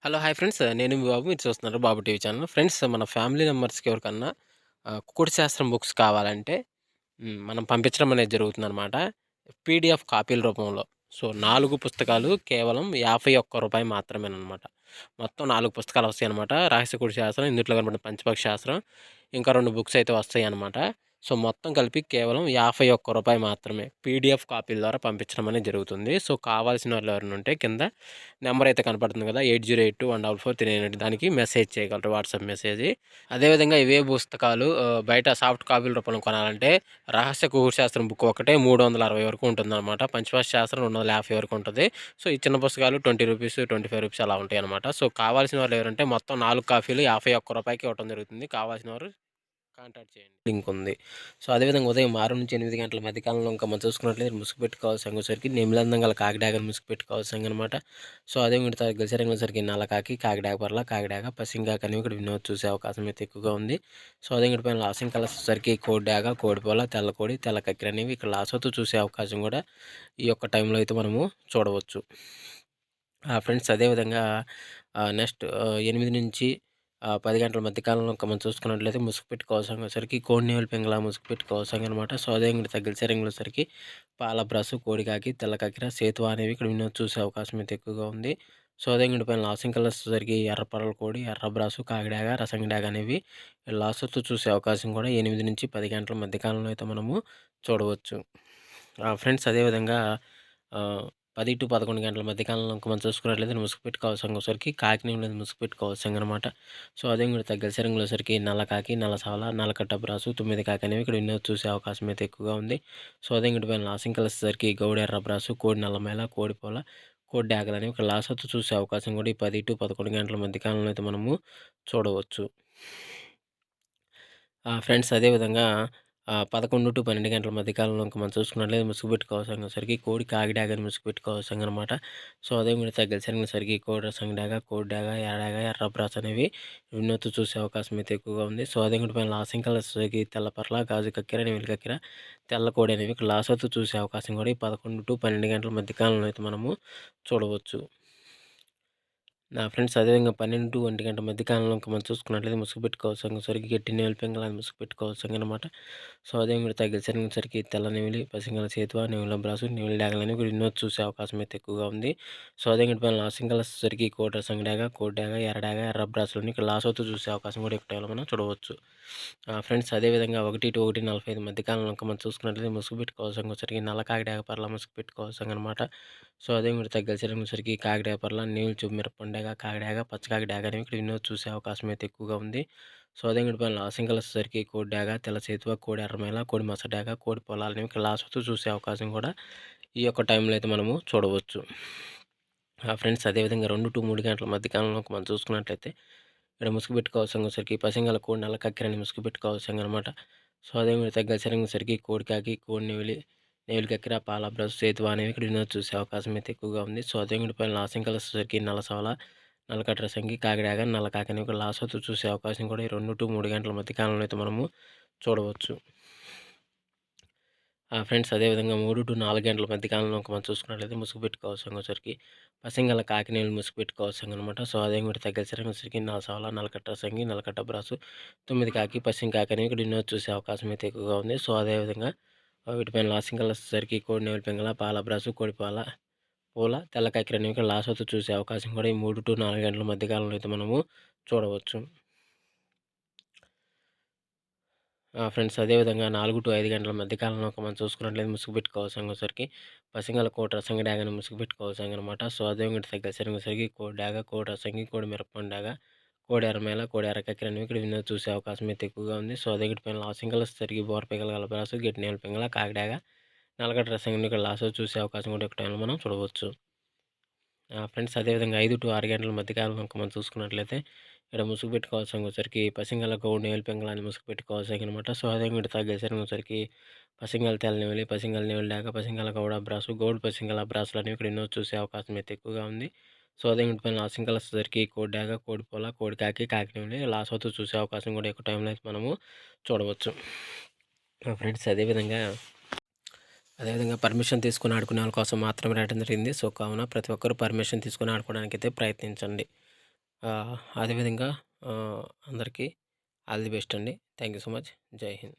Hello! Hi friends. నేను మీ బాబు. మీరు చూస్తున్నారు బాబు టీవీ ఛానల్. ఫ్రెండ్స్ మన ఫ్యామిలీ మెంబర్స్‌కి ఎవరికన్నా కుకుడు శాస్త్రం బుక్స్ కావాలంటే మనం పంపించడం అనేది జరుగుతుందనమాట. పీడీఎఫ్ కాపీల రూపంలో. సో, 4 పుస్తకాలు కేవలం రూ. 51 మాత్రమేననమాట. మొత్తం 4 పుస్తకాలు వస్తాయనమాట. రహస్య కుడి శాస్త్రం, ఇందుట్లో కనపడిన పంచపక్షి శాస్త్రం, ఇంకా 2 బుక్స్ అయితే వస్తాయనమాట. సో, మొత్తం కలిపి కేవలం రూ. 51 మాత్రమే. పీడీఎఫ్ కాపీల ద్వారా పంపించడం అనేది జరుగుతుంది. సో, కావాల్సిన వాళ్ళు ఎవరైనా ఉంటే కింద నెంబర్ అయితే కనపడుతుంది కదా! 8082144398 దానికి మెసేజ్ చేయగలరు. WhatsApp message. అదేవిధంగా ఇవే పుస్తకాలు బయట సాఫ్ట్ కాపీల రూపంలో కొనాలంటే రహస్య కుకుడు శాస్త్రం బుక్ ఒకటే 360 వరకు ఉంటుందన్నమాట. పంచభాష శాస్త్రం 250 వరకు ఉంటది. సో, ఈ చిన్న పుస్తకాలు రూ. 20, రూ. 25 అలా ఉంటాయన్నమాట. సో, కావాల్సిన వాళ్ళు ఎవరంటే మొత్తం 4 కాపీలు రూ. 51కి ఇవ్వటం జరుగుతుంది. కావాల్సిన వారు కాంటాక్ట్ చేయండి. లింక్ ఉంది. సో, అదేవిధంగా ఉదయం 6 నుంచి 8 గంటల మధ్య కాలంలో ఇంకా మనం చూసుకున్నట్లయితే ముసుగుపెట్టి కావాల్సంగోసరికి నిమిలందం గల కాకిడాగని ముసుగుపెట్టి కావాల్సంగనమాట. సో, అదే విడత గెలిసరంగోసరికి నల్లకాకి, కాకిడాగ పర్ల, కాకిడాగ, పసింగాక అనేవి ఇక్కడ వినోద్ చూసే అవకాశం అయితే ఎక్కువగా ఉంది. సో, అదే ఇంకటి పైన లాసింగ్ కలర్స్ వచ్చేసరికి కోడిడాగ, కోడిపోల, తెల్లకోడి, తెల్ల కక్కెర అనేవి ఇక్కడ లాసోతో చూసే అవకాశం కూడా ఈ యొక్క టైంలో అయితే మనము చూడవచ్చు. ఫ్రెండ్స్ అదేవిధంగా నెక్స్ట్ 8 నుంచి 10 గంటల మధ్య కాలంలో ఇంకా మనం చూసుకున్నట్లయితే ముసుగు పెట్టుకోవాల్సరికి కోడి నేవులు పింగళ ముసుగు పెట్టుకోవాల్సింది అనమాట. సో, అదే ఇంక తగిలి సరికి పాల బ్రష్, కోడికాకి, తెల్ల కక్కెర, సేతువ అనేవి ఇక్కడ వినోద్ చూసే అవకాశం అయితే ఎక్కువగా ఉంది. సో, అదే ఇంకటి పైన లాసింగ్ కలర్స్ వచ్చేసరికి ఎర్ర పర్ల కోడి, ఎర్ర బ్రాసు, కాకిడాగ, రసంగిడాగ అనేవి లాసోతో చూసే అవకాశం కూడా 8 నుంచి 10 గంటల మధ్య కాలంలో అయితే మనము చూడవచ్చు. ఫ్రెండ్స్ అదేవిధంగా ఆహ్ 10-11 గంటల మధ్య కాలంలో ఇంక మనం చూసుకున్నట్లయితే ముసుగు పెట్టుకోవాల్సరికి కాకిని అనేది ముసుగు పెట్టుకోవాల్సిందనమాట. సో, అదే ఇంకోటి తగ్గలసరికి నల్ల కాకి, నల్ల సావల, నల్లకట్ట బ్రాసు, 9 కాకి అనేవి ఇక్కడ వినోద్ చూసే అవకాశం అయితే ఎక్కువగా ఉంది. సో, అదే ఇంకోటి పైన లాసింగ్ కలిసేసరికి గౌడ ఎర్ర బ్రాసు, కోడి నల్లమేల, కోడిపోల, కోడి డాగలు అనేవి ఇక్కడ లాసొత్తు చూసే అవకాశం కూడా ఈ 10-11 గంటల మధ్య కాలంలో అయితే మనము చూడవచ్చు. ఫ్రెండ్స్ అదేవిధంగా 11-12 గంటల మధ్య కాలంలో ఇంక మనం చూసుకున్నట్లయితే ముసుగు పెట్టుకోవాల్సరికి కోడి కాకిడాగని ముసుగు పెట్టుకోవాల్సిందనమాట. సో, అదే మీరు తగ్గలసరికి కోడి రసంగిడాగ, కోడి డాగ, ఎర్రడాగ, ఎర్ర బ్రాస్ అనేవి వినోద్ చూసే అవకాశం అయితే ఎక్కువగా ఉంది. సో, అదే ఇంకోటి పైన లాసింగ్ కలర్స్‌కి తెల్ల పర్ల, గాజు కక్కెర, నెమిలి కక్కెర, తెల్ల కోడి అనేవి ఇక్కడ లాసొత్తు చూసే అవకాశం కూడా ఈ 11-12 గంటల మధ్య కాలంలో అయితే మనము చూడవచ్చు. ఫ్రెండ్స్ అదేవిధంగా 12-1 గంట మధ్య కాలంలో ఇంక మనం చూసుకున్నట్లయితే ముసుగు పెట్టుకోవాల్సరికి గట్టి నెమిలి పింగళాన్ని ముసుగు పెట్టుకోవాల్సిందనమాట. సో, అదే మీరు తగిలిసరికి తెల్ల నెమిలి, పసింగల సేతువ, నెమిలి బ్రాసు, నెమిలి డాగలని కూడా వినోద్ చూసే అవకాశం అయితే ఎక్కువగా ఉంది. సో, అదే ఇంకటి పైన లాసింగ్ కలర్సరికి కోడి రసంగి డాగ, కోడి డాగ, ఎర్ర డాగ, ఎర్ర బ్రాసులని ఇక్కడ లాసోతో చూసే అవకాశం కూడా ఎక్కువ టైంలో మనం చూడవచ్చు. ఫ్రెండ్స్ అదేవిధంగా 1-1:45 మధ్య కాలంలో ఇంక మనం చూసుకున్నట్లయితే ముసుగు పెట్టుకోవాల్సరికి నల్ల కాకిడాగ పర్ల ముసుగు పెట్టుకోవాల్సిందనమాట. సో, అదే మీరు తగ్గలసరికి కాకిడాగ పర్ల, నీళ్ళు చూపు మిరపండాగ, కాకిడాగ, పచ్చ కాకిడాగ అనేవి ఇక్కడ వినోద్ చూసే అవకాశం అయితే ఎక్కువగా ఉంది. సో, అదే ఇంకటి పైన లాసింగ్ కలర్సరికి కోడి డాగ, తెల్ల సేతువ, కోడి ఎర్రమేల, కోడి మస డాగ, కోడి పొలాలనేవి ఇక్కడ లాసోతో చూసే అవకాశం కూడా ఈ యొక్క టైంలో అయితే మనము చూడవచ్చు. ఫ్రెండ్స్ అదేవిధంగా 2-3 గంటల మధ్య కాలంలో మనం చూసుకున్నట్లయితే ఇక్కడ ముసుగు పెట్టుకోవాల్సరికి పసింగల కోడి నల్ల కక్కెరని ముసుగు పెట్టుకోవాల్సిందనమాట. సో, అదే మీరు తగ్గలసరికి కోడి కాకి, కోడి నెమిలి, నెమిలి కక్కెర, పాల బ్రష్, సేతువ అనేవి ఇక్కడ వినోద్ చూసే అవకాశం అయితే ఎక్కువగా ఉంది. సో, అదే ఇంకటి పైన లాసింగ్ కలర్సరికి నల్ల సవల, నల్లకట్ట రసంగి, కాకిడాగ, నల్ల కాకి అనేవి ఇక్కడ లాసోతో చూసే అవకాశం కూడా ఈ 2-3 గంటల మధ్య కాలంలో అయితే మనము చూడవచ్చు. ఫ్రెండ్స్ అదేవిధంగా 3-4 గంటల మధ్య కాలంలో మనం చూసుకున్నట్లయితే ముసుగు పెట్టుకోవాల్సరికి పసింగల కాకినేలు ముసుగు పెట్టుకోవాల్సిందనమాట. సో, అదే కూడా తగ్గలసరికి నా సవల, నల్లకట్ట రసంగి, నల్లకట్ట బ్రాసు, 9 కాకి, పసింగ్ కాకి అనేవి ఇక్కడ వినోద్ చూసే అవకాశం అయితే ఎక్కువగా ఉంది. సో, అదేవిధంగా వీటిపైన లాసింగ్ కలర్సరికి కోడి నెమలి పింగళ, పాల బ్రాసు, కోడి పాల, పూల, తెల్ల కక్కెర అనేవి ఇక్కడ లాసోతో చూసే అవకాశం కూడా ఈ 3-4 గంటల మధ్య కాలంలో అయితే మనము చూడవచ్చు. ఫ్రెండ్స్ అదేవిధంగా 4-5 గంటల మధ్య కాలంలో మనం చూసుకున్నట్లయితే ముసుగు పెట్టుకోవాల్సరికి పసింగల కోడి రసంగి డాగని ముసుగు పెట్టుకోవాల్సనమాట. సో, అదే ఇంకటి తగ్గలసరికి కోడి డాగ, కోడి రసంగి, కోడి మిరపపండు డాగ, కోడి ఎర్రమేల, కోడి ఎర్ర కక్కెర అనేవి ఇక్కడ వినోద్ చూసే అవకాశం అయితే ఎక్కువగా ఉంది. సో, అదే ఇంకటి పైన లాసింగ్ కలర్సరికి బోర పింగళ గలబ్రాసు, గట్టి నేల పింగళ, కాకిడాగ, నల్లగడ్డ రసంగిని ఇక్కడ లాసో చూసే అవకాశం కూడా ఒక టైంలో మనం చూడవచ్చు. ఫ్రెండ్స్ అదేవిధంగా 5-6 గంటల మధ్య కాలంలో మనం చూసుకున్నట్లయితే ఇక్కడ ముసుగు పెట్టుకోవాల్సరికి పసింగల గౌడు నేల పింగళాన్ని ముసుగు పెట్టుకోవాల్సనమాట. సో, అదే ఇంకటి తగ్గేసరికి పసింగల తెల్ల నెమిలి, పసింగల నెమిలి డాగ, పసింగల గౌడ బ్రాసు, గౌడు పసింగల బ్రాసులు అనేవి ఇక్కడ ఎన్నో చూసే అవకాశం అయితే ఎక్కువగా ఉంది. సో, అదే ఇంకటి పైన లాసింగ్ కలర్సరికి కోడి డాగ, కోడి పోల, కోడి కాకి, కాకి నెమిలి లాస్ అవుతూ చూసే అవకాశం కూడా ఎక్కువ టైంలో అయితే మనము చూడవచ్చు. ఫ్రెండ్స్ అదేవిధంగా పర్మిషన్ తీసుకొని ఆడుకునే వాళ్ళ కోసం మాత్రమే రాయడం జరిగింది. సో, కావున ప్రతి ఒక్కరు పర్మిషన్ తీసుకొని ఆడుకోవడానికైతే ప్రయత్నించండి. అదేవిధంగా అందరికీ ఆల్ ది బెస్ట్ అండి. Thank you so much. జై హింద్.